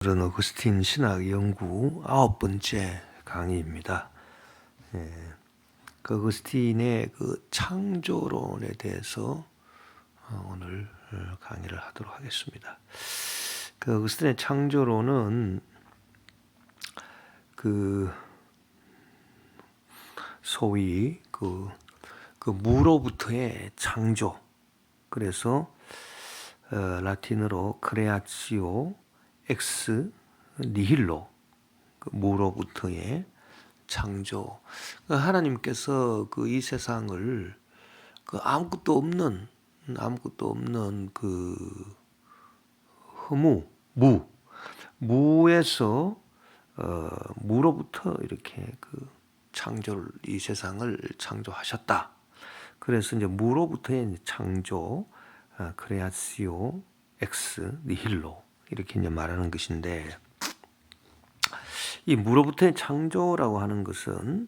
오늘은 어거스틴 신학 연구 9번째 강의입니다. 그 어거스틴의 그 창조론에 대해서 오늘 강의를 하도록 하겠습니다. 그 어거스틴의 창조론은 그 소위 그 무로부터의 창조, 그래서 라틴어로 크레아치오 엑스 니힐로, 그 무로부터의 창조. 하나님께서 이 세상을 아무것도 없는 그 허무, 무에서 무로부터 이렇게 이 세상을 창조하셨다. 그래서 이제 무로부터의 창조, 크레아시오 엑스 니힐로, 이렇게 이제 말하는 것인데, 이 무로부터의 창조라고 하는 것은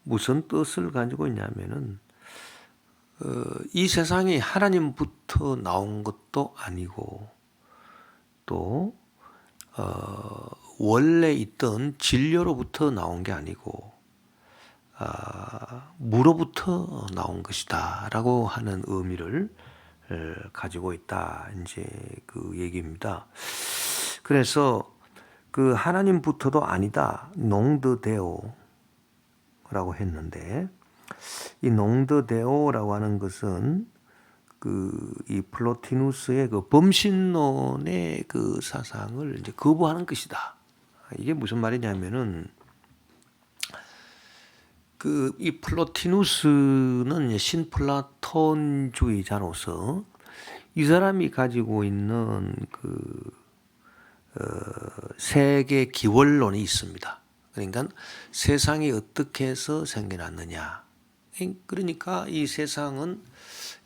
무슨 뜻을 가지고 있냐면은 이 세상이 하나님부터 나온 것도 아니고, 또 원래 있던 진료로부터 나온 게 아니고 무로부터 나온 것이다라고 하는 의미를 가지고 있다, 이제 그 얘기입니다. 그래서 그 하나님부터도 아니다, 농드데오라고 했는데, 이 농드데오라고 하는 것은 이 플로티누스의 그 범신론의 그 사상을 이제 거부하는 것이다. 이게 무슨 말이냐면은, 이 플로티누스는 신플라톤주의자로서 이 사람이 가지고 있는 세계 기원론이 있습니다. 그러니까 세상이 어떻게 해서 생겨났느냐. 그러니까 이 세상은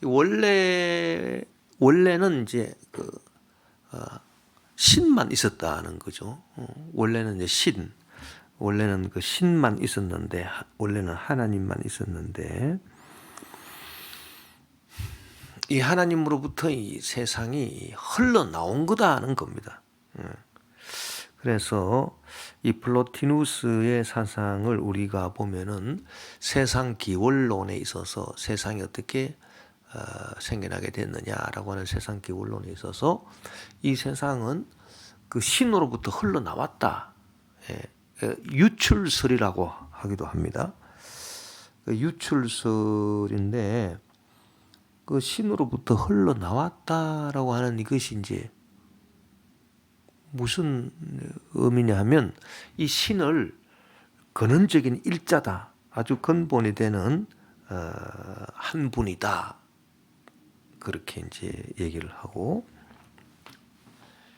원래는 이제 신만 있었다는 거죠. 원래는 이제 원래는 그 신만 있었는데, 원래는 하나님만 있었는데, 이 하나님으로부터 이 세상이 흘러나온 거다는 겁니다. 그래서 이 플로티누스의 사상을 우리가 보면은 세상 기원론에 있어서 세상이 어떻게 생겨나게 됐느냐라고 하는 세상 기원론에 있어서 이 세상은 그 신으로부터 흘러나왔다. 유출설이라고 하기도 합니다. 유출설인데, 그 신으로부터 흘러나왔다라고 하는 이것이 이제 무슨 의미냐 하면, 이 신을 근원적인 일자다, 아주 근본이 되는 한 분이다, 그렇게 이제 얘기를 하고,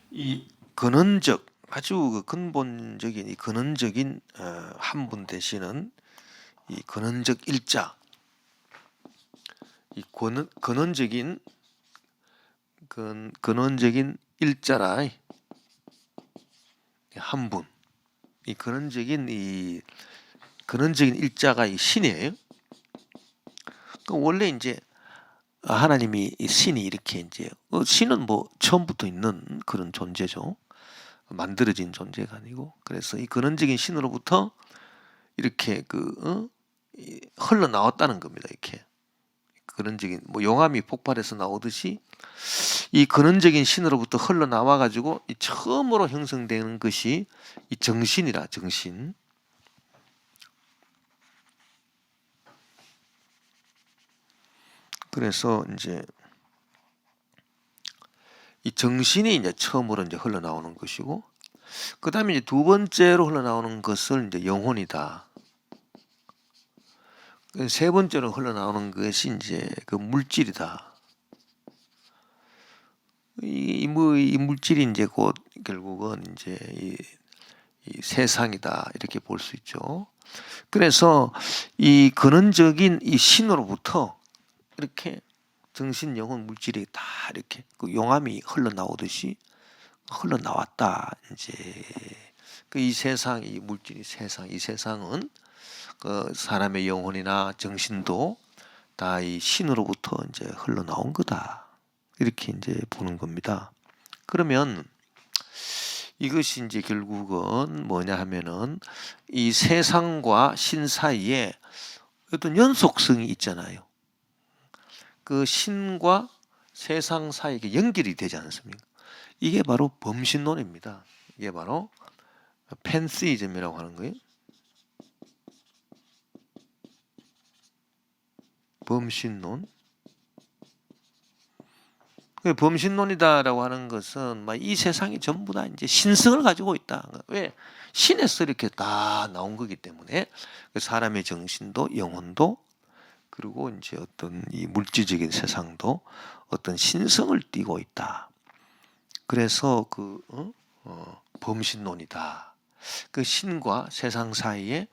이 근원적, 아주 근본적인 이 근원적인 한 분 되시는 이 근원적 일자, 이 근원적인 일자라, 한 분, 이 근원적인 일자가 이 신이에요. 원래 이제 하나님이 신이 이렇게 이제 신은 뭐 처음부터 있는 그런 존재죠. 만들어진 존재가 아니고, 그래서 이 근원적인 신으로부터 이렇게 흘러나왔다는 겁니다. 이렇게 근원적인 뭐 용암이 폭발해서 나오듯이 이 근원적인 신으로부터 흘러나와 가지고 이 처음으로 형성되는 것이 이 정신이라, 정신. 그래서 이제 이 정신이 이제 처음으로 이제 흘러나오는 것이고, 그 다음에 이제 두 번째로 흘러나오는 것을 이제 영혼이다. 세 번째로 흘러나오는 것이 이제 그 물질이다. 이 물질이 이제 곧 결국은 이제 이 세상이다, 이렇게 볼 수 있죠. 그래서 이 근원적인 이 신으로부터 이렇게 정신, 영혼, 물질이 다 이렇게 그 용암이 흘러나오듯이 흘러나왔다. 이제 이 세상, 이 물질이 이 세상은 그 사람의 영혼이나 정신도 다 이 신으로부터 이제 흘러나온 거다, 이렇게 이제 보는 겁니다. 그러면 이것이 이제 결국은 뭐냐 하면은 이 세상과 신 사이에 어떤 연속성이 있잖아요. 그 신과 세상 사이에 연결이 되지 않습니까? 이게 바로 범신론입니다. 이게 바로 팬시즘이라고 하는 거예요. 범신론. 범신론이다라고 하는 것은 이 세상이 전부 다 이제 신성을 가지고 있다. 왜? 신에서 이렇게 다 나온 거기 때문에 사람의 정신도 영혼도 그리고 이제 어떤 이 물질적인 세상도 어떤 신성을 띠고 있다. 그래서 범신론이다. 그 신과 세상 사이에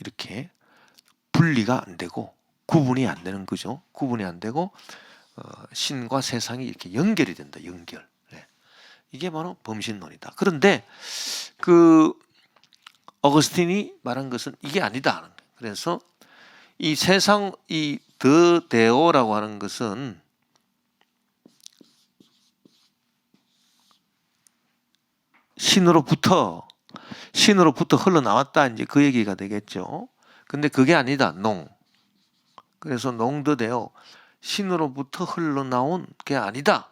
이렇게 분리가 안 되고 구분이 안 되는 거죠. 구분이 안 되고 신과 세상이 이렇게 연결이 된다. 연결. 네. 이게 바로 범신론이다. 그런데 어거스틴이 말한 것은 이게 아니다. 그래서 이 세상 이 더 데오라고 하는 것은 신으로부터 흘러나왔다. 이제 그 얘기가 되겠죠. 근데 그게 아니다. 농. 그래서 농더데오 신으로부터 흘러나온 게 아니다.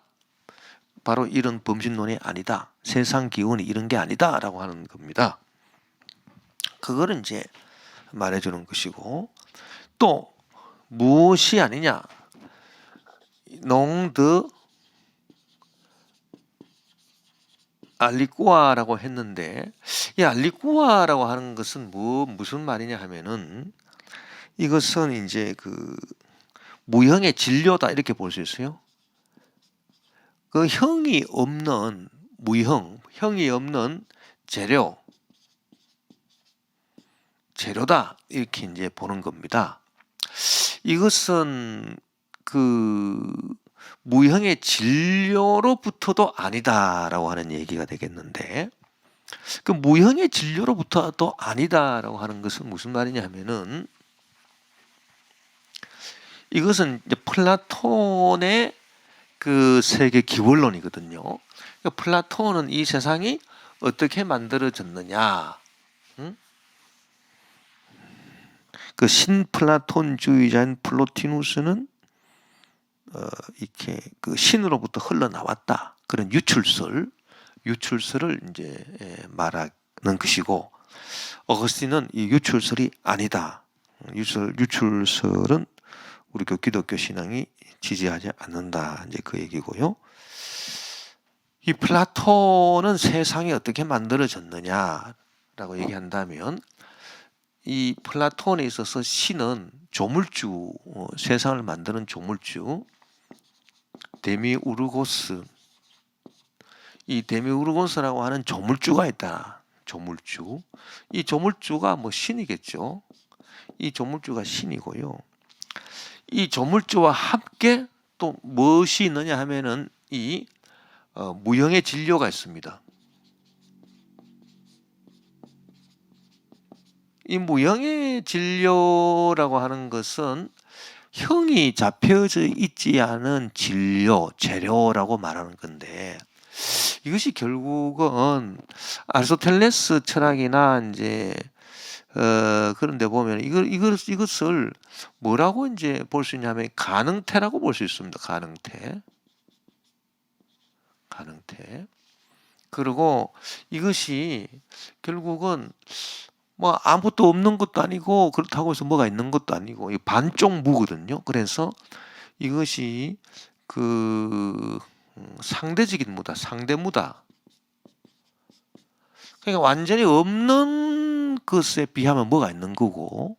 바로 이런 범신론이 아니다. 세상 기운이 이런 게 아니다라고 하는 겁니다. 그거를 이제 말해주는 것이고 또 무엇이 아니냐? 농드 알리꾸아라고 했는데 이 알리꾸아라고 하는 것은 무슨 말이냐 하면은 이것은 이제 무형의 진료다 이렇게 볼 수 있어요. 그 형이 없는 형이 없는 재료다 이렇게 이제 보는 겁니다. 이것은 무형의 진료로부터도 아니다라고 하는 얘기가 되겠는데 그 무형의 진료로부터도 아니다라고 하는 것은 무슨 말이냐 하면은 이것은 이제 플라톤의 세계 기원론이거든요. 그러니까 플라톤은 이 세상이 어떻게 만들어졌느냐, 응? 그 신플라톤주의자인 플로티누스는 이렇게 신으로부터 흘러나왔다. 그런 유출설을 이제 말하는 것이고, 어거스틴은 이 유출설이 아니다. 유출설은 우리 기독교 신앙이 지지하지 않는다. 이제 그 얘기고요. 이 플라톤은 세상이 어떻게 만들어졌느냐라고 얘기한다면 이 플라톤에 있어서 신은 조물주, 세상을 만드는 조물주, 데미우르고스, 이 데미우르고스라고 하는 조물주가 있다. 조물주. 이 조물주가 신이겠죠. 이 조물주가 신이고요. 이 조물주와 함께 또 무엇이 있느냐 하면은 이 무형의 진료가 있습니다. 이 무형의 진료라고 하는 것은 형이 잡혀져 있지 않은 진료, 재료라고 말하는 건데 이것이 결국은 아리스토텔레스 철학이나 이제 그런 데 보면 이것을 뭐라고 이제 볼 수 있냐면 가능태라고 볼 수 있습니다. 가능태. 그리고 이것이 결국은 아무것도 없는 것도 아니고 그렇다고 해서 뭐가 있는 것도 아니고 반쪽무거든요. 그래서 이것이 상대적인 무다, 상대무다. 그러니까 완전히 없는 것에 비하면 뭐가 있는 거고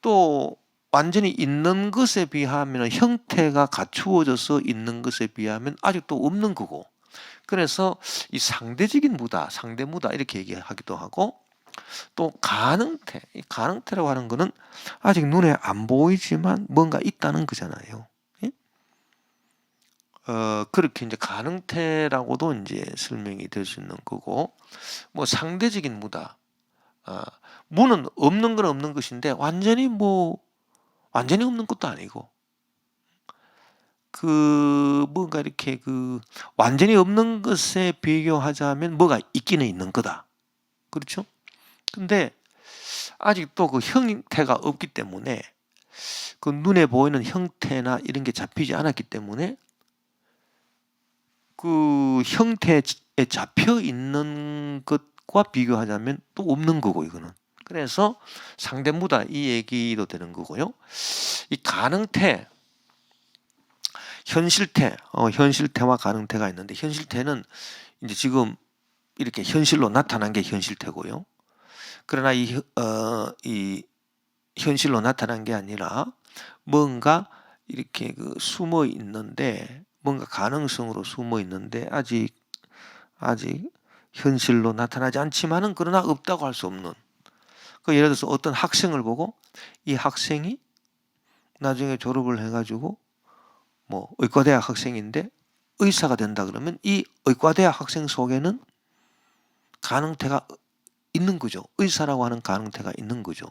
또 완전히 있는 것에 비하면 형태가 갖추어져서 있는 것에 비하면 아직도 없는 거고 그래서 이 상대적인 무다, 상대무다 이렇게 얘기하기도 하고 또 가능태, 이 가능태라고 하는 거는 아직 눈에 안 보이지만 뭔가 있다는 거잖아요. 예? 그렇게 이제 가능태라고도 이제 설명이 될 수 있는 거고, 상대적인 무다. 무는 없는 건 없는 것인데 완전히 없는 것도 아니고, 뭔가 이렇게 완전히 없는 것에 비교하자면 뭐가 있기는 있는 거다. 그렇죠? 근데 아직도 그 형태가 없기 때문에 그 눈에 보이는 형태나 이런 게 잡히지 않았기 때문에 그 형태에 잡혀 있는 것과 비교하자면 또 없는 거고 이거는. 그래서 상대무다 이 얘기도 되는 거고요. 이 가능태, 현실태와 가능태가 있는데 현실태는 이제 지금 이렇게 현실로 나타난 게 현실태고요. 그러나 이 현실로 나타난 게 아니라 뭔가 이렇게 숨어 있는데 뭔가 가능성으로 숨어 있는데 아직 현실로 나타나지 않지만은 그러나 없다고 할 수 없는. 예를 들어서 어떤 학생을 보고 이 학생이 나중에 졸업을 해가지고 뭐 의과대학 학생인데 의사가 된다 그러면 이 의과대학 학생 속에는 가능태가 있는 거죠. 의사라고 하는 가능태가 있는 거죠.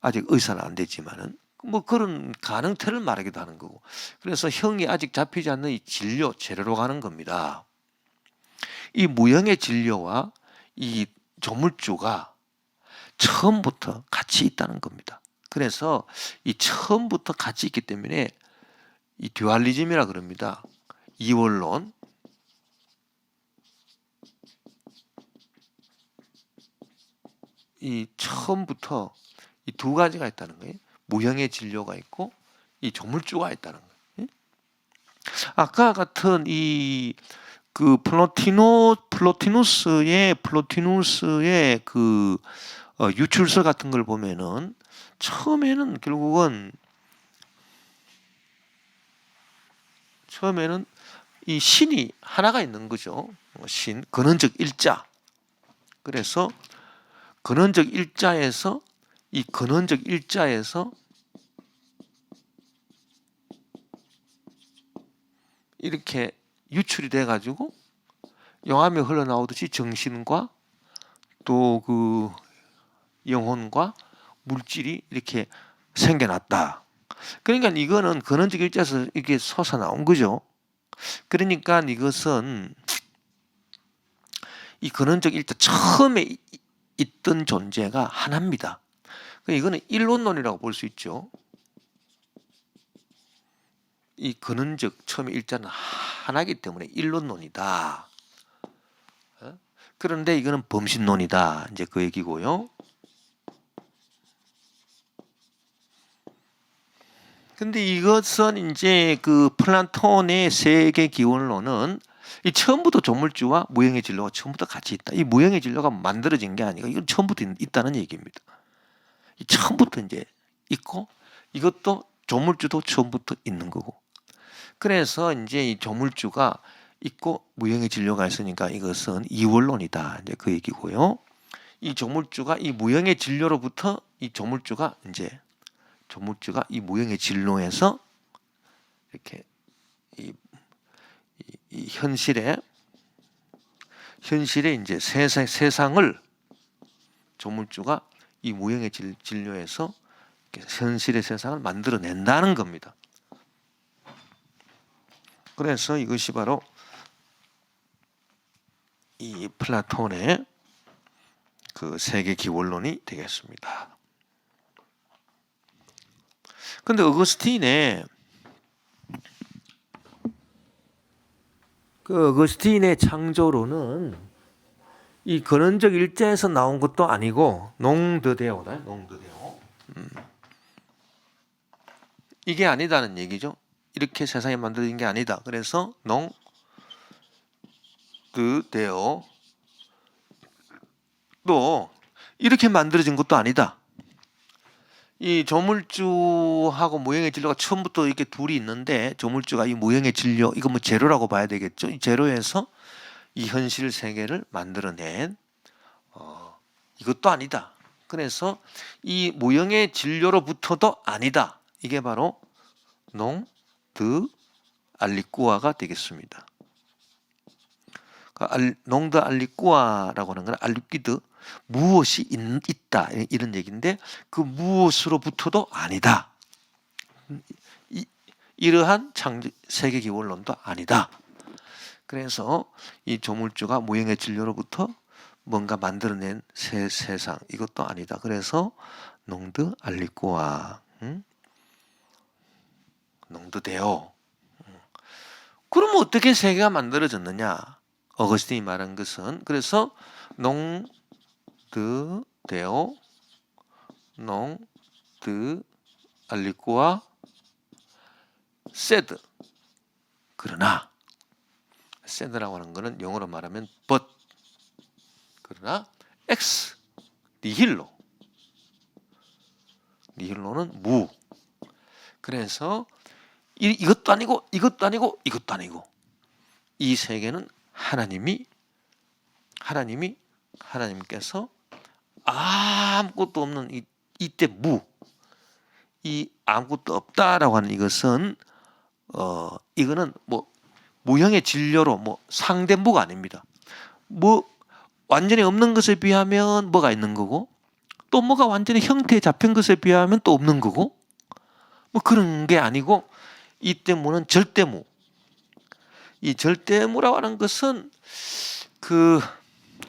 아직 의사는 안 됐지만은 뭐 그런 가능태를 말하기도 하는 거고. 그래서 형이 아직 잡히지 않는 이 진료, 재료로 가는 겁니다. 이 무형의 진료와 이 조물주가 처음부터 같이 있다는 겁니다. 그래서 이 처음부터 같이 있기 때문에 이 듀얼리즘이라 그럽니다. 이원론. 이 처음부터 이 두 가지가 있다는 거예요. 무형의 진료가 있고 이 조물주가 있다는 거예요. 아까 같은 플로티누스의 유출설 같은 걸 보면은 처음에는 이 신이 하나가 있는 거죠. 신, 근원적 일자. 그래서 근원적 일자에서 이렇게 유출이 돼가지고 용암이 흘러나오듯이 정신과 또 영혼과 물질이 이렇게 생겨났다. 그러니까 이거는 근원적 일자에서 이게 솟아나온 거죠. 그러니까 이것은 이 근원적 일자 처음에 있던 존재가 하나입니다. 이거는 일원론이라고 볼 수 있죠. 이 근원적 처음에 일자는 하나이기 때문에 일원론이다. 그런데 이거는 범신론이다. 이제 그 얘기고요. 근데 이것은 이제 플라톤의 세계 기원론은 이 처음부터 조물주와 무형의 진로가 처음부터 같이 있다. 이 무형의 진로가 만들어진 게 아니고 이건 처음부터 있다는 얘기입니다. 이 처음부터 이제 있고 이것도 조물주도 처음부터 있는 거고. 그래서 이제 이 조물주가 있고 무형의 진로가 있으니까 이것은 이원론이다. 이제 그 얘기고요. 이 조물주가 이 무형의 진로로부터 이 조물주가 이 무형의 진로에서 이렇게 이 현실에 이제 세상을 조물주가 이 무형의 진료에서 현실의 세상을 만들어낸다는 겁니다. 그래서 이것이 바로 이 플라톤의 세계 기원론이 되겠습니다. 근데 어거스틴의 창조론은 이 근원적 일자에서 나온 것도 아니고 농드데오다. 농드데오. 이게 아니다는 얘기죠. 이렇게 세상이 만들어진 게 아니다. 그래서 농드데오 또 이렇게 만들어진 것도 아니다. 이 조물주하고 무형의 진로가 처음부터 이렇게 둘이 있는데 조물주가 이 무형의 진로 이거 뭐 재료라고 봐야 되겠죠. 이 재료에서 이 현실 세계를 만들어낸 이것도 아니다. 그래서 이 무형의 진료로부터도 아니다. 이게 바로 농드 알리꾸아가 되겠습니다. 농드 알리꾸아라고 하는 건 알리퀴드 무엇이 있다 이런 얘기인데 그 무엇으로부터도 아니다. 이러한 세계 기원론도 아니다. 그래서 이 조물주가 무형의 진료로부터 뭔가 만들어낸 새 세상 이것도 아니다. 그래서 농드 알리꼬아, 농드 데오. 그러면 어떻게 세계가 만들어졌느냐? 어거스틴이 말한 것은 그래서 농드 데오, 농드 알리꼬아 세드. 그러나 세드라고 하는 것은 영어로 말하면 but. 그러나 엑스 니힐로는 무. 그래서 이것도 아니고 이것도 아니고 이것도 아니고 이 세계는 하나님께서 아무것도 없는 이때 이 아무것도 없다라고 하는 이것은 이거는 뭐 무형의 진료로 뭐 상대무가 아닙니다. 뭐 완전히 없는 것에 비하면 뭐가 있는 거고 또 뭐가 완전히 형태에 잡힌 것에 비하면 또 없는 거고 뭐 그런 게 아니고 이때 무는 절대무. 이 절대무라고 하는 것은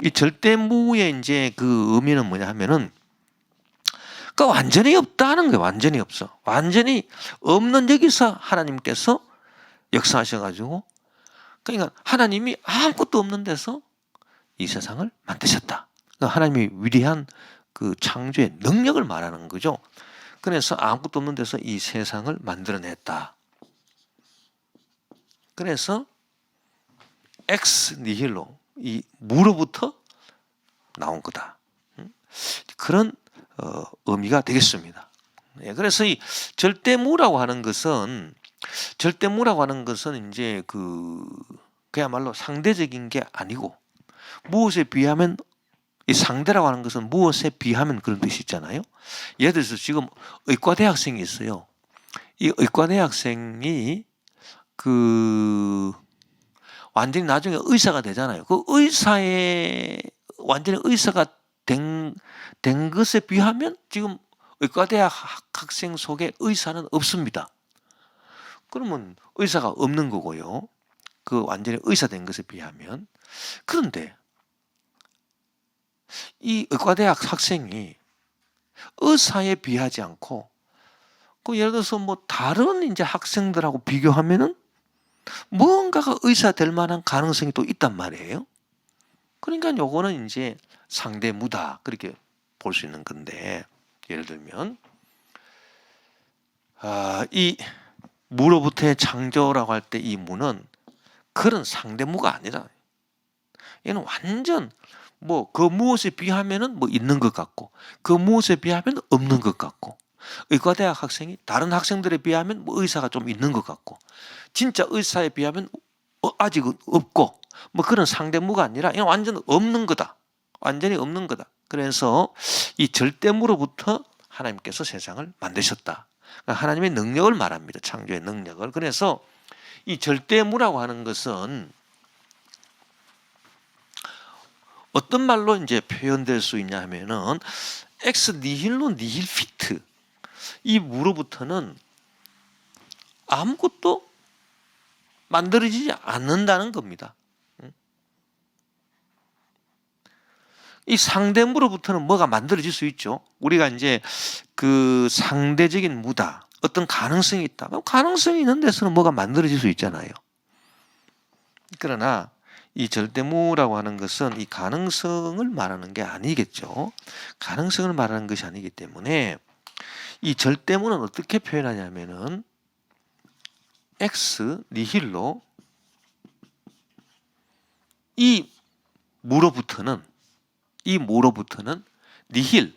이 절대무의 이제 그 의미는 뭐냐 하면은 그 완전히 없다는 거예요. 완전히 없어. 완전히 없는 여기서 하나님께서 역사하셔가지고 그러니까 하나님이 아무것도 없는 데서 이 세상을 만드셨다. 그러니까 하나님이 위대한 그 창조의 능력을 말하는 거죠. 그래서 아무것도 없는 데서 이 세상을 만들어냈다. 그래서 엑스 니힐로 이 무로부터 나온 거다. 그런 의미가 되겠습니다. 그래서 이 절대무라고 하는 것은 이제 그야말로 상대적인 게 아니고 무엇에 비하면 이 상대라고 하는 것은 무엇에 비하면 그런 뜻이 있잖아요. 예를 들어서 지금 의과대 학생이 있어요. 이 의과대 학생이 완전히 나중에 의사가 되잖아요. 그 완전히 의사가 된 것에 비하면 지금 의과대학 학생 속에 의사는 없습니다. 그러면 의사가 없는 거고요. 그 완전히 의사 된 것에 비하면. 그런데 이 의과대학 학생이 의사에 비하지 않고 예를 들어서 뭐 다른 이제 학생들하고 비교하면은 뭔가가 의사 될 만한 가능성이 또 있단 말이에요. 그러니까 요거는 이제 상대무다 그렇게 볼 수 있는 건데 예를 들면 이 무로부터의 창조라고 할 때 이 무는 그런 상대무가 아니라 얘는 완전 뭐 그 무엇에 비하면은 뭐 있는 것 같고 그 무엇에 비하면 없는 것 같고 의과대학 학생이 다른 학생들에 비하면 뭐 의사가 좀 있는 것 같고 진짜 의사에 비하면 아직은 없고 뭐 그런 상대무가 아니라 이건 완전 없는 거다. 완전히 없는 거다. 그래서 이 절대무로부터 하나님께서 세상을 만드셨다. 그러니까 하나님의 능력을 말합니다. 창조의 능력을. 그래서 이 절대무라고 하는 것은 어떤 말로 이제 표현될 수 있냐 하면은 엑스 니힐로 니힐 피트. 이 무로부터는 아무것도 만들어지지 않는다는 겁니다. 이 상대무로부터는 뭐가 만들어질 수 있죠. 우리가 이제 그 상대적인 무다. 어떤 가능성이 있다. 가능성이 있는 데서는 뭐가 만들어질 수 있잖아요. 그러나 이 절대무라고 하는 것은 이 가능성을 말하는 게 아니겠죠. 가능성을 말하는 것이 아니기 때문에 이 절대무는 어떻게 표현하냐면은 엑스 니힐로 이 무로부터는 니힐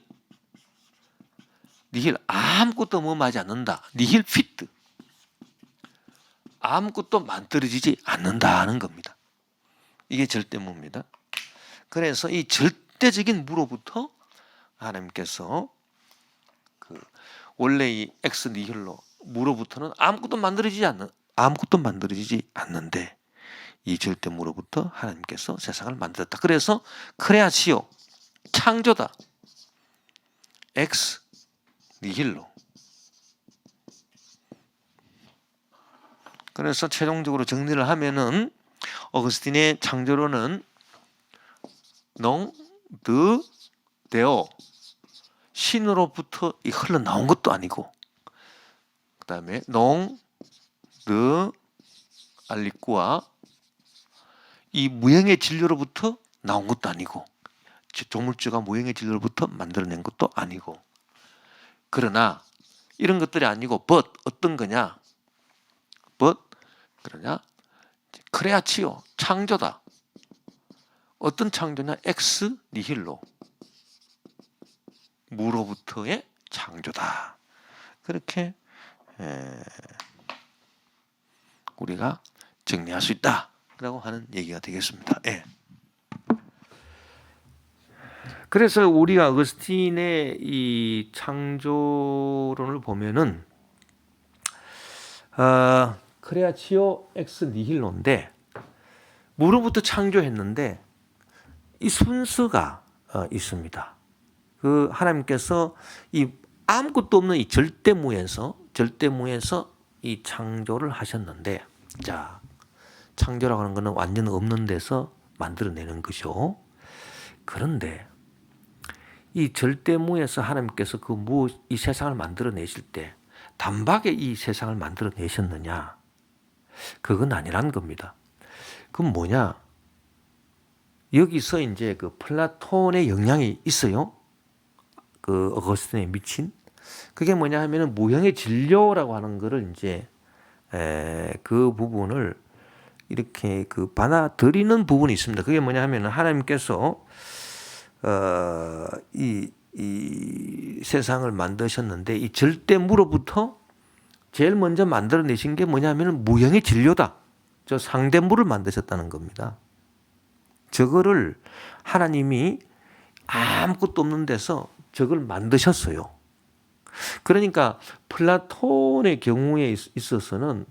아무것도 뭐하지 않는다. 니힐 피트 아무것도 만들어지지 않는다는 겁니다. 이게 절대무입니다. 그래서 이 절대적인 무로부터 하나님께서 원래 이 엑스 니힐로 무로부터는 아무것도 만들어지지 않는데 이 절대무로부터 하나님께서 세상을 만들었다. 그래서 크레아치오 창조다. 엑스 니힐로 그래서 최종적으로 정리를 하면은 어거스틴의 창조론은 농, 드, 데오 신으로부터 흘러나온 것도 아니고, 그 다음에 농, 드, 알리꾸와 이 무형의 진료로부터 나온 것도 아니고, 조물주가 무형의 진료로부터 만들어낸 것도 아니고, 그러나 이런 것들이 아니고 but 어떤 거냐? but 그러냐? 크레아치오 창조다. 어떤 창조냐? 엑스 니힐로 무로부터의 창조다. 그렇게 우리가 정리할 수 있다라고 하는 얘기가 되겠습니다. 예. 그래서 우리가 어거스틴의 이 창조론을 보면은 크레아치오 엑스 니힐로인데 무로부터 창조했는데 이 순서가 있습니다. 그 하나님께서 이 아무것도 없는 이 절대무에서 이 창조를 하셨는데, 자, 창조라고 하는 것은 완전 없는 데서 만들어내는 것이죠. 그런데 이 절대무에서 하나님께서 이 세상을 만들어내실 때 단박에 이 세상을 만들어내셨느냐? 그건 아니란 겁니다. 그건 뭐냐? 여기서 이제 그 플라톤의 영향이 있어요. 그 어거스틴에 미친. 그게 뭐냐 하면은 무형의 진료라고 하는 거를 이제 그 부분을 이렇게 그 받아들이는 부분이 있습니다. 그게 뭐냐 하면은 하나님께서 이 세상을 만드셨는데 이 절대무로부터 제일 먼저 만들어내신 게 뭐냐 하면은 무형의 진료다. 저 상대물을 만드셨다는 겁니다. 저거를 하나님이 아무것도 없는 데서 저걸 만드셨어요. 그러니까 플라톤의 경우에 있어서는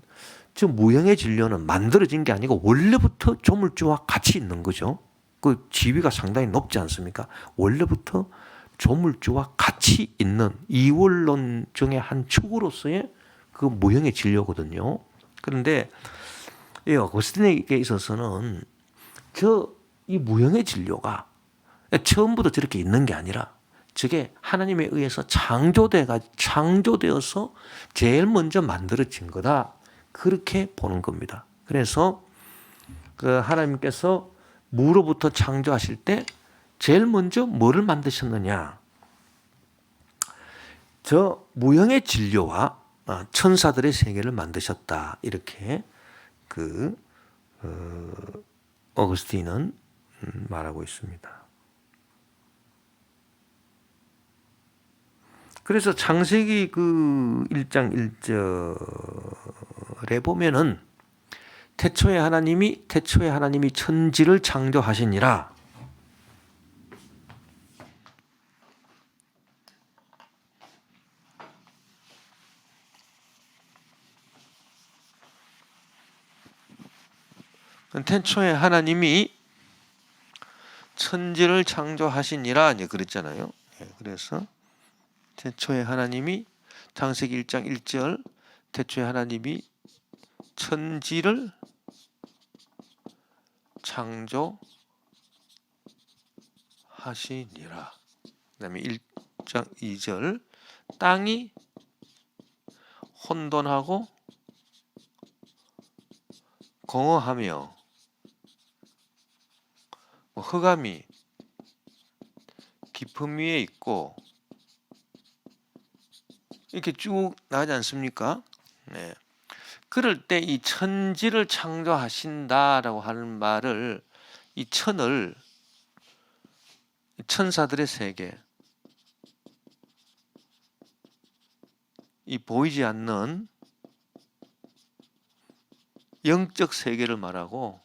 저 무형의 진료는 만들어진 게 아니고 원래부터 조물주와 같이 있는 거죠. 그 지위가 상당히 높지 않습니까? 원래부터 조물주와 같이 있는 이원론 중의 한 축으로서의 그 무형의 진료거든요. 그런데 이 어거스틴에게 있어서는 이 무형의 진료가 처음부터 저렇게 있는 게 아니라 저게 하나님에 의해서 창조되어서 제일 먼저 만들어진 거다. 그렇게 보는 겁니다. 그래서 그 하나님께서 무로부터 창조하실 때 제일 먼저 뭐를 만드셨느냐? 저 무형의 진료와 천사들의 세계를 만드셨다. 이렇게 어거스틴은 말하고 있습니다. 그래서 창세기 1장 1절에 보면은 태초에 하나님이 천지를 창조하시니라. 태초에 하나님이 천지를 창조하시니라 이제 그랬잖아요. 그래서 태초에 하나님이 창세기 1장 1절 태초에 하나님이 천지를 창조하시니라. 그다음에 1장 2절 땅이 혼돈하고 공허하며 흑암이 깊음 위에 있고 이렇게 쭉 나가지 않습니까? 네. 그럴 때 이 천지를 창조하신다라고 하는 말을 이 천을 천사들의 세계, 이 보이지 않는 영적 세계를 말하고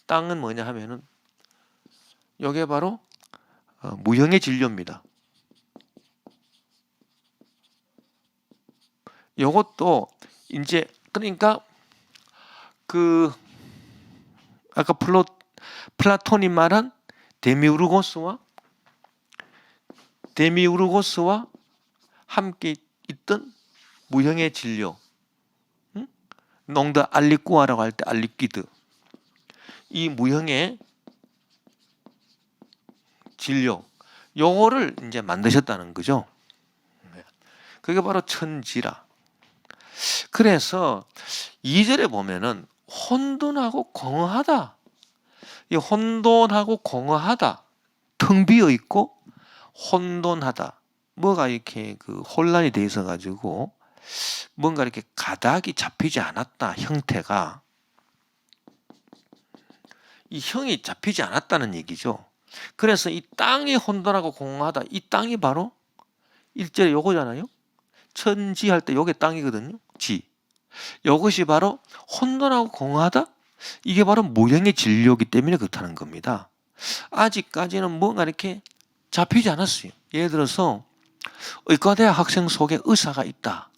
땅은 뭐냐 하면은 이게 바로 무형의 진료입니다. 이것도 이제 그러니까 아까 플라톤이 말한 데미우르고스와 함께 있던 무형의 진료, 농더 알리꾸아라고 할 때 알리퀴드, 이 무형의 진료, 요거를 이제 만드셨다는 거죠. 그게 바로 천지라. 그래서 2절에 보면은 혼돈하고 공허하다. 이 혼돈하고 공허하다, 텅 비어 있고 혼돈하다, 뭐가 이렇게 그 혼란이 돼 있어 가지고 뭔가 이렇게 가닥이 잡히지 않았다, 형태가 이 형이 잡히지 않았다는 얘기죠. 그래서 이 땅이 혼돈하고 공허하다, 이 땅이 바로 1절에 요거잖아요. 천지 할 때 요게 땅이거든요. 지. 요것이 바로 혼돈하고 공허하다, 이게 바로 무형의 진료이기 때문에 그렇다는 겁니다. 아직까지는 뭔가 이렇게 잡히지 않았어요. 예를 들어서 의과대학 학생 속에 의사가 있다.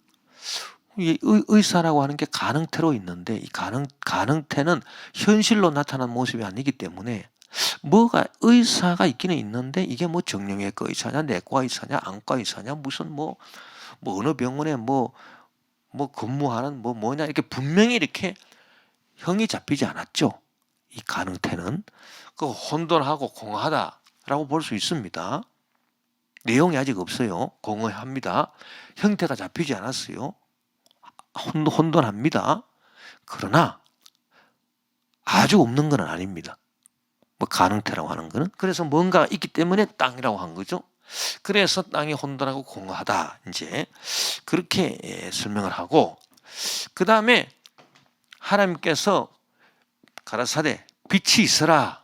의사라고 하는 게 가능태로 있는데 이 가능태는 현실로 나타난 모습이 아니기 때문에 뭐가 의사가 있기는 있는데 이게 뭐 정형외과 의사냐, 내과 의사냐, 안과 의사냐, 무슨 뭐 어느 병원에 뭐 근무하는 뭐냐, 이렇게 분명히 이렇게 형이 잡히지 않았죠. 이 가능태는 그 혼돈하고 공허하다라고 볼 수 있습니다. 내용이 아직 없어요. 공허합니다. 형태가 잡히지 않았어요. 혼돈합니다. 그러나 아주 없는 건 아닙니다. 뭐 가능태라고 하는 거는. 그래서 뭔가 있기 때문에 땅이라고 한 거죠. 그래서 땅이 혼돈하고 공허하다, 이제 그렇게 설명을 하고, 그 다음에 하나님께서 가라사대 빛이 있으라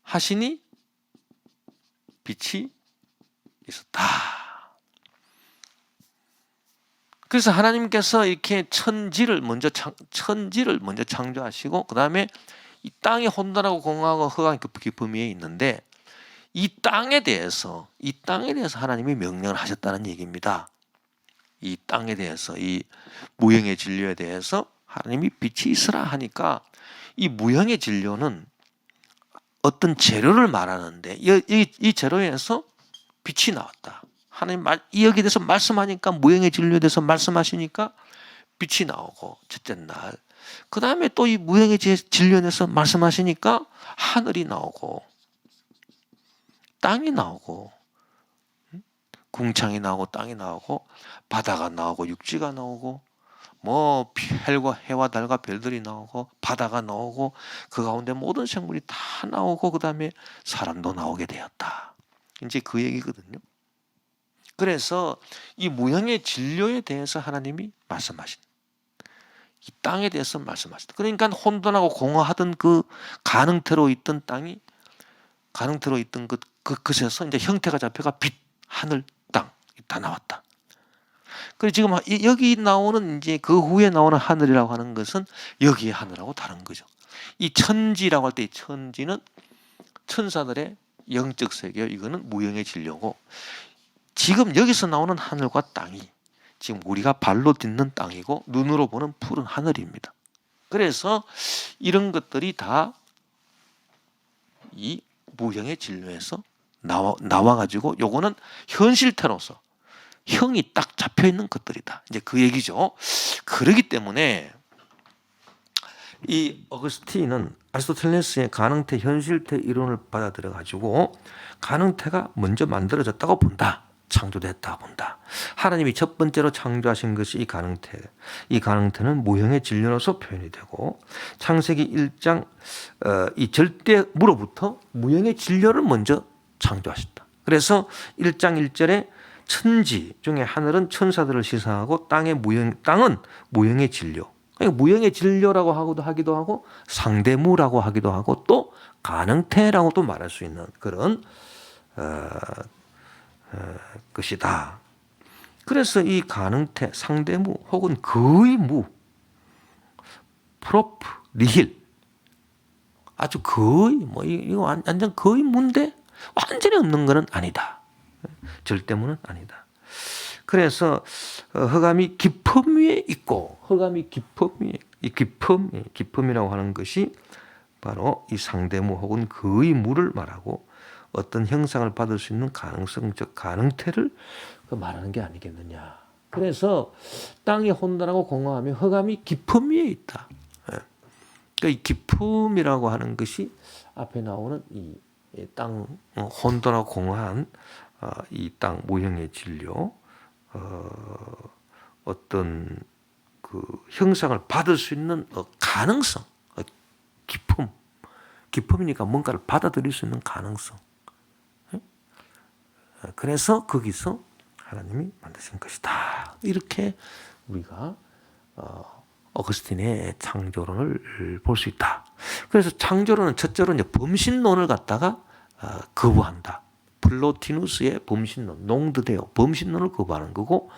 하시니 빛이 있었다. 그래서 하나님께서 이렇게 천지를 먼저 창조하시고, 그 다음에 이 땅이 혼돈하고 공허하고 흑암 깊음 위에 있는데 이 땅에 대해서 하나님이 명령을 하셨다는 얘기입니다. 이 땅에 대해서, 이 무형의 진료에 대해서 하나님이 빛이 있으라 하니까 이 무형의 진료는 어떤 재료를 말하는데 이 재료에서 빛이 나왔다. 하나님 여기에 대해서 말씀하니까, 무형의 진료에 대해서 말씀하시니까 빛이 나오고, 첫째 날. 그 다음에 또 이 무형의 진료에 대해서 말씀하시니까 하늘이 나오고 땅이 나오고, 궁창이 나오고 땅이 나오고 바다가 나오고 육지가 나오고 뭐 해와 달과 별들이 나오고 바다가 나오고 그 가운데 모든 생물이 다 나오고 그 다음에 사람도 나오게 되었다. 이제 그 얘기거든요. 그래서 이 무형의 진료에 대해서 하나님이 말씀하신, 이 땅에 대해서 말씀하셨다. 그러니까 혼돈하고 공허하던 그 가능태로 있던 땅이, 가능태로 있던 그것에서 이제 형태가 잡혀가 빛, 하늘, 땅 다 나왔다. 그리고 지금 여기 나오는, 이제 그 후에 나오는 하늘이라고 하는 것은 여기의 하늘하고 다른 거죠. 이 천지라고 할 때 이 천지는 천사들의 영적 세계요. 이거는 무형의 진료고, 지금 여기서 나오는 하늘과 땅이 지금 우리가 발로 딛는 땅이고 눈으로 보는 푸른 하늘입니다. 그래서 이런 것들이 다 이 무형의 진료에서 나와가지고 요거는 현실태로서 형이 딱 잡혀있는 것들이다. 이제 그 얘기죠. 그러기 때문에 이 어거스틴은 아리스토텔레스의 가능태 현실태 이론을 받아들여 가지고 가능태가 먼저 만들어졌다고 본다. 창조됐다 본다. 하나님이 첫 번째로 창조하신 것이 이 가능태. 이 가능태는 무형의 진료로서 표현이 되고, 창세기 1장 이 절대무로부터 무형의 진료를 먼저 창조하셨다. 그래서 1장 1절에 천지 중에 하늘은 천사들을 시사하고 땅은 무형의 진료. 그러니까 무형의 진료라고 하기도 하고 상대무라고 하기도 하고 또 가능태라고도 말할 수 있는 그런 것이다. 그래서 이 가능태, 상대무 혹은 거의 무, 프로프, 니힐, 아주 거의 이거 완전 거의 무인데 완전히 없는 것은 아니다. 절대무는 아니다. 그래서 흑암이 깊음 위에 있고, 흑암이 깊음 위에, 이 깊음이라고 하는 것이 바로 이 상대무 혹은 거의 무를 말하고 어떤 형상을 받을 수 있는 가능성, 즉 가능태를 말하는 게 아니겠느냐. 그래서 땅이 혼돈하고 공허하며 흑암이 깊음 위에 있다. 예. 그러니까 이 깊음이라고 하는 것이 앞에 나오는 이 땅 혼돈하고 공허한 이 땅 모형의 진료, 어떤 그 형상을 받을 수 있는 가능성, 깊음, 깊음이니까 뭔가를 받아들일 수 있는 가능성. 그래서 거기서 하나님이 만드신 것이다. 이렇게 우리가 어거스틴의 창조론을 볼 수 있다. 그래서 창조론은 첫째로 이제 범신론을 갖다가 거부한다. 플로티누스의 범신론, 농드데오 범신론을 거부하는 거고,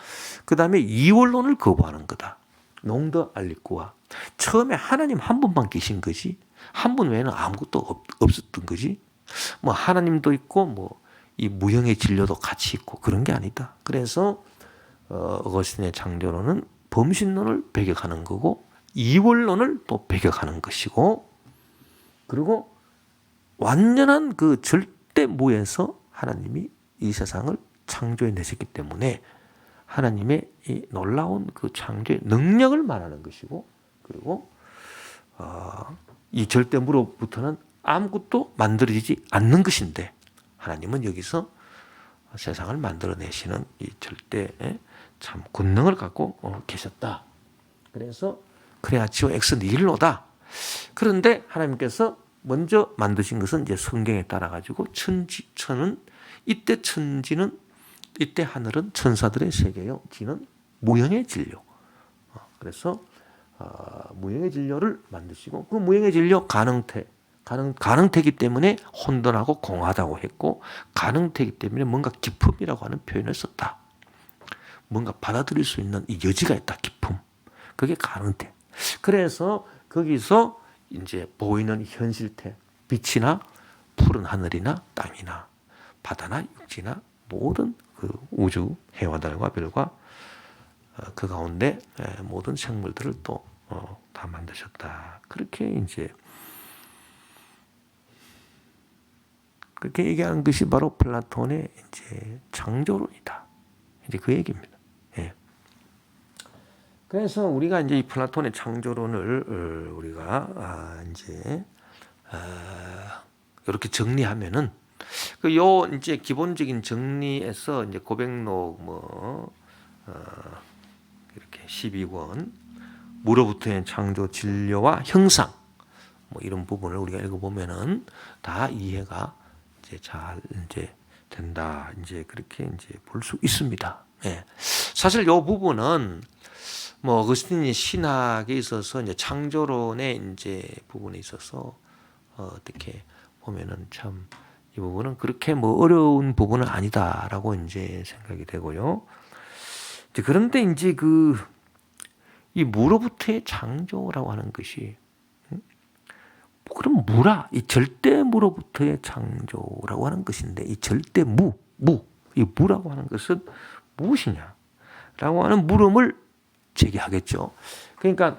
그 다음에 이원론을 거부하는 거다. 농드 알리쿠와 처음에 하나님 한 분만 계신 거지, 한 분 외에는 아무것도 없었던 거지. 뭐 하나님도 있고 뭐 이 무형의 진료도 같이 있고 그런 게 아니다. 그래서 어거스틴의 창조론은 범신론을 배격하는 거고 이원론을 또 배격하는 것이고, 그리고 완전한 그 절대무에서 하나님이 이 세상을 창조해 내셨기 때문에 하나님의 이 놀라운 그 창조의 능력을 말하는 것이고, 그리고 이 절대무로부터는 아무것도 만들어지지 않는 것인데 하나님은 여기서 세상을 만들어내시는 이 절대 참 권능을 갖고 계셨다. 그래서 크레아치오 엑스 니힐로다. 그런데 하나님께서 먼저 만드신 것은 이제 성경에 따라 가지고 천지는 이때 천지는 이때 하늘은 천사들의 세계요, 지는 무형의 진료. 그래서 무형의 진료를 만드시고, 그 무형의 진료 가능태이기 때문에 혼돈하고 공하다고 했고, 가능태이기 때문에 뭔가 기품이라고 하는 표현을 썼다. 뭔가 받아들일 수 있는 이 여지가 있다. 기품. 그게 가능태. 그래서 거기서 이제 보이는 현실태, 빛이나 푸른 하늘이나 땅이나 바다나 육지나 모든 그 우주 해와달과 별과 그 가운데 모든 생물들을 또 다 만드셨다. 그렇게 이제 그렇게 얘기하는 것이 바로 플라톤의 이제 창조론이다. 이제 그 얘기입니다. 예. 그래서 우리가 이제 이 플라톤의 창조론을 우리가 이제 이렇게 정리하면은 요 이제 기본적인 정리에서 이제 고백록 뭐 이렇게 12권 무로부터의 창조 진료와 형상 뭐 이런 부분을 우리가 읽어보면은 다 이해가 이제 잘 이제 된다. 이제 그렇게 이제 볼 수 있습니다. 예. 사실 요 부분은 뭐 어거스틴이 신학에 있어서 이제 창조론의 이제 부분에 있어서 어떻게 보면은 참 이 부분은 그렇게 뭐 어려운 부분은 아니다라고 이제 생각이 되고요. 이제 그런데 이제 이 무로부터의 창조라고 하는 것이 그럼 무라, 이 절대무로부터의 창조라고 하는 것인데, 이 절대무, 이 무라고 하는 것은 무엇이냐라고 하는 물음을 제기하겠죠. 그러니까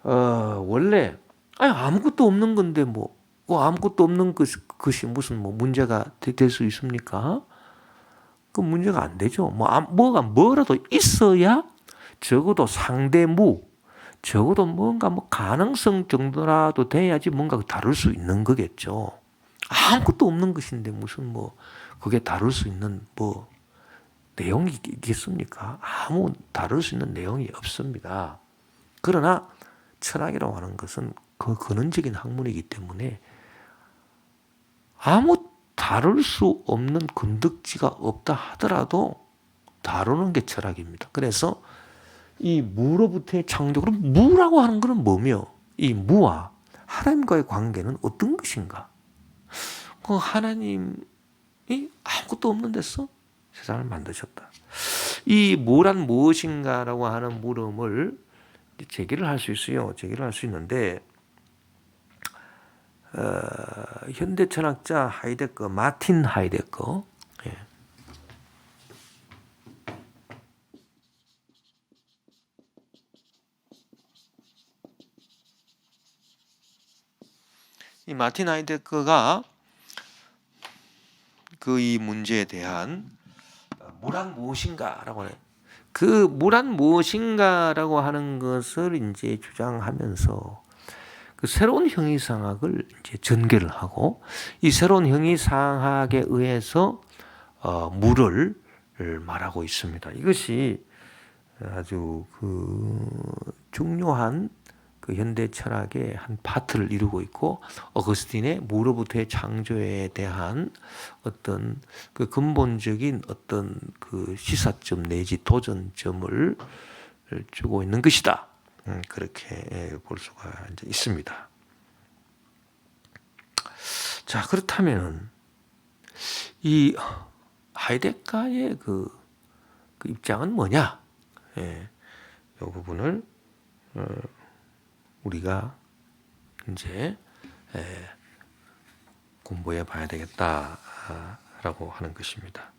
원래 아무것도 없는 건데 뭐 아무것도 없는 것이 무슨 뭐 문제가 될 수 있습니까? 그 문제가 안 되죠. 뭐라도 있어야 적어도 상대무, 적어도 뭔가 뭐 가능성 정도라도 돼야지 뭔가 다룰 수 있는 거겠죠. 아무것도 없는 것인데 무슨 뭐 그게 다룰 수 있는 뭐 내용이 있겠습니까? 아무 다룰 수 있는 내용이 없습니다. 그러나 철학이라고 하는 것은 그 근원적인 학문이기 때문에 아무 다룰 수 없는 건덕지가 없다 하더라도 다루는 게 철학입니다. 그래서 이 무로부터의 창조, 그럼 무라고 하는 것은 뭐며, 이 무와 하나님과의 관계는 어떤 것인가? 그 하나님이 아무것도 없는 데서 세상을 만드셨다. 이 무란 무엇인가라고 하는 물음을 제기를 할 수 있어요. 제기를 할 수 있는데 현대 철학자 하이데거, 마틴 하이데거, 예. 이 마틴 하이데거가 이 문제에 대한 무란 무엇인가라고 하는 그 무란 무엇인가라고 하는 것을 이제 주장하면서 그 새로운 형이상학을 이제 전개를 하고 이 새로운 형이상학에 의해서 무를 말하고 있습니다. 이것이 아주 그 중요한 그 현대 철학의 한 파트를 이루고 있고 어거스틴의 무로부터의 창조에 대한 어떤 그 근본적인 어떤 그 시사점 내지 도전점을 주고 있는 것이다. 그렇게 볼 수가 이제 있습니다. 자, 그렇다면 이 하이데거의 그 입장은 뭐냐? 이 부분을 우리가 이제 공부해 봐야 되겠다라고 하는 것입니다.